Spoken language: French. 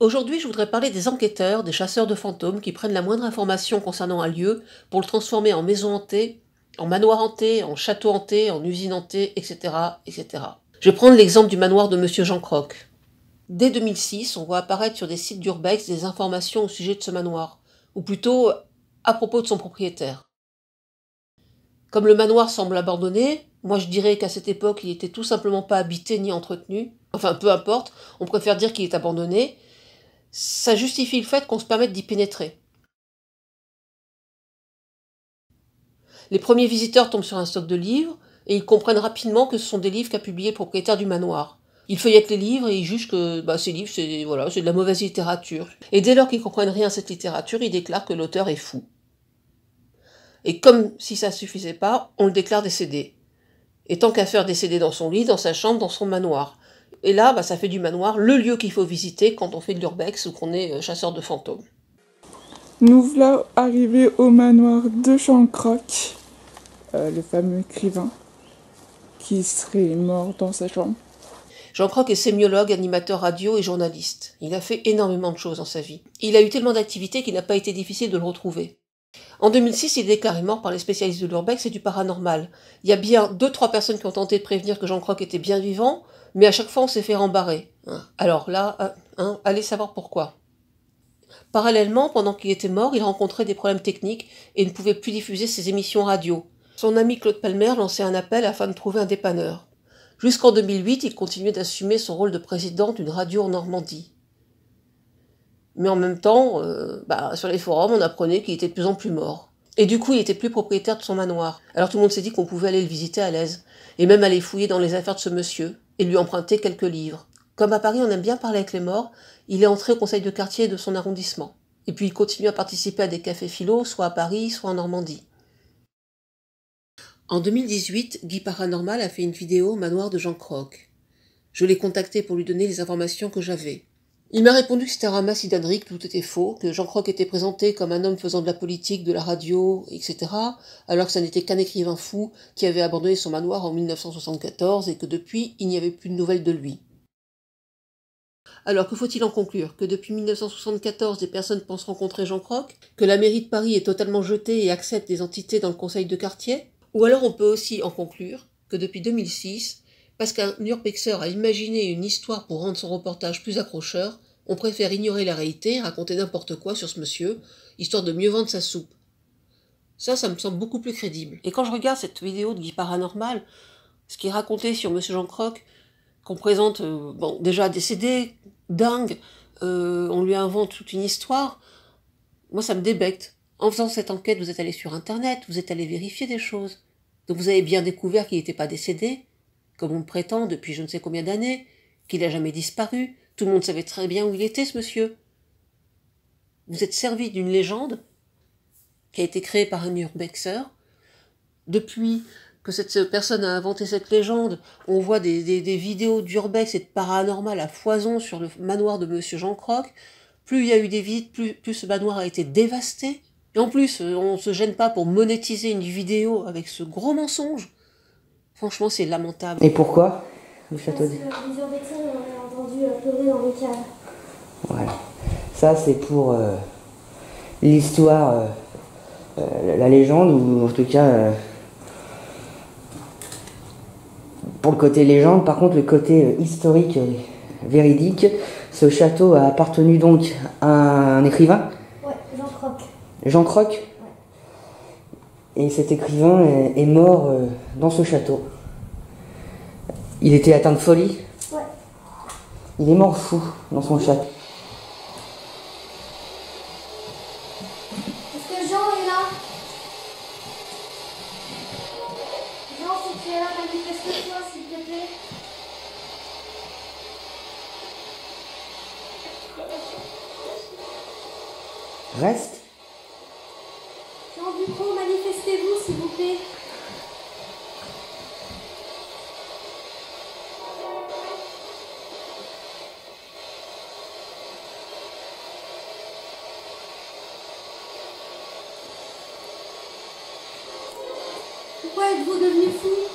Aujourd'hui, je voudrais parler des enquêteurs, des chasseurs de fantômes qui prennent la moindre information concernant un lieu pour le transformer en maison hantée, en manoir hanté, en château hanté, en usine hantée, etc., etc. Je vais prendre l'exemple du manoir de Monsieur Jean Croc. Dès 2006, on voit apparaître sur des sites d'urbex des informations au sujet de ce manoir, ou plutôt à propos de son propriétaire. Comme le manoir semble abandonné, moi je dirais qu'à cette époque il était tout simplement pas habité ni entretenu, enfin peu importe, on préfère dire qu'il est abandonné. Ça justifie le fait qu'on se permette d'y pénétrer. Les premiers visiteurs tombent sur un stock de livres, et ils comprennent rapidement que ce sont des livres qu'a publié le propriétaire du manoir. Ils feuillettent les livres et ils jugent que ces livres, c'est de la mauvaise littérature. Et dès lors qu'ils comprennent rien à cette littérature, ils déclarent que l'auteur est fou. Et comme si ça suffisait pas, on le déclare décédé. Et tant qu'à faire décédé dans son lit, dans sa chambre, dans son manoir. Et là, ça fait du manoir le lieu qu'il faut visiter quand on fait de l'urbex ou qu'on est chasseur de fantômes. Nous voilà arrivés au manoir de Jean Croc, le fameux écrivain qui serait mort dans sa chambre. Jean Croc est sémiologue, animateur radio et journaliste. Il a fait énormément de choses dans sa vie. Il a eu tellement d'activités qu'il n'a pas été difficile de le retrouver. En 2006, il est déclaré mort par les spécialistes de l'urbex et du paranormal. Il y a bien 2-3 personnes qui ont tenté de prévenir que Jean Croc était bien vivant, mais à chaque fois on s'est fait rembarrer. Alors là, allez savoir pourquoi. Parallèlement, pendant qu'il était mort, il rencontrait des problèmes techniques et ne pouvait plus diffuser ses émissions radio. Son ami Claude Palmer lançait un appel afin de trouver un dépanneur. Jusqu'en 2008, il continuait d'assumer son rôle de président d'une radio en Normandie. Mais en même temps, sur les forums, on apprenait qu'il était de plus en plus mort. Et du coup, il était plus propriétaire de son manoir. Alors tout le monde s'est dit qu'on pouvait aller le visiter à l'aise, et même aller fouiller dans les affaires de ce monsieur, et lui emprunter quelques livres. Comme à Paris, on aime bien parler avec les morts, il est entré au conseil de quartier de son arrondissement. Et puis il continue à participer à des cafés philo, soit à Paris, soit en Normandie. En 2018, Guy Paranormal a fait une vidéo au manoir de Jean Croc. Je l'ai contacté pour lui donner les informations que j'avais. Il m'a répondu que c'était un ramassis d'âneries, que tout était faux, que Jean Croc était présenté comme un homme faisant de la politique, de la radio, etc., alors que ça n'était qu'un écrivain fou qui avait abandonné son manoir en 1974 et que depuis, il n'y avait plus de nouvelles de lui. Alors que faut-il en conclure? Que depuis 1974, des personnes pensent rencontrer Jean Croc? Que la mairie de Paris est totalement jetée et accepte des entités dans le conseil de quartier? Ou alors on peut aussi en conclure que depuis 2006, parce qu'un urbexeur a imaginé une histoire pour rendre son reportage plus accrocheur, on préfère ignorer la réalité et raconter n'importe quoi sur ce monsieur, histoire de mieux vendre sa soupe. Ça me semble beaucoup plus crédible. Et quand je regarde cette vidéo de Guy Paranormal, ce qui est raconté sur monsieur Jean Croc, qu'on présente, déjà décédé, dingue, on lui invente toute une histoire, moi ça me débecte. En faisant cette enquête, vous êtes allé sur Internet, vous êtes allé vérifier des choses. Donc vous avez bien découvert qu'il n'était pas décédé, comme on le prétend depuis je ne sais combien d'années, qu'il n'a jamais disparu, tout le monde savait très bien où il était ce monsieur. Vous êtes servi d'une légende qui a été créée par un urbexeur. Depuis que cette personne a inventé cette légende, on voit des vidéos d'urbex et de paranormal à foison sur le manoir de monsieur Jean Croc. Plus il y a eu des visites, plus ce manoir a été dévasté. Et en plus, on ne se gêne pas pour monétiser une vidéo avec ce gros mensonge. Franchement, c'est lamentable. Et pourquoi le château des urbexeurs, on aurait entendu pleurer dans les caves. Ouais. Ça, c'est pour l'histoire, la légende, ou en tout cas pour le côté légende. Par contre, le côté historique, véridique, ce château a appartenu donc à un écrivain. Ouais, Jean Croc. Jean Croc. Ouais. Et cet écrivain est mort dans ce château. Il était atteint de folie. Ouais. Il est mort fou dans son château. Est-ce que Jean est là? Jean, si tu es là, manifeste-toi, s'il te plaît. Reste. Jean Dupont, manifestez-vous, s'il vous plaît. Pourquoi êtes-vous devenu fou?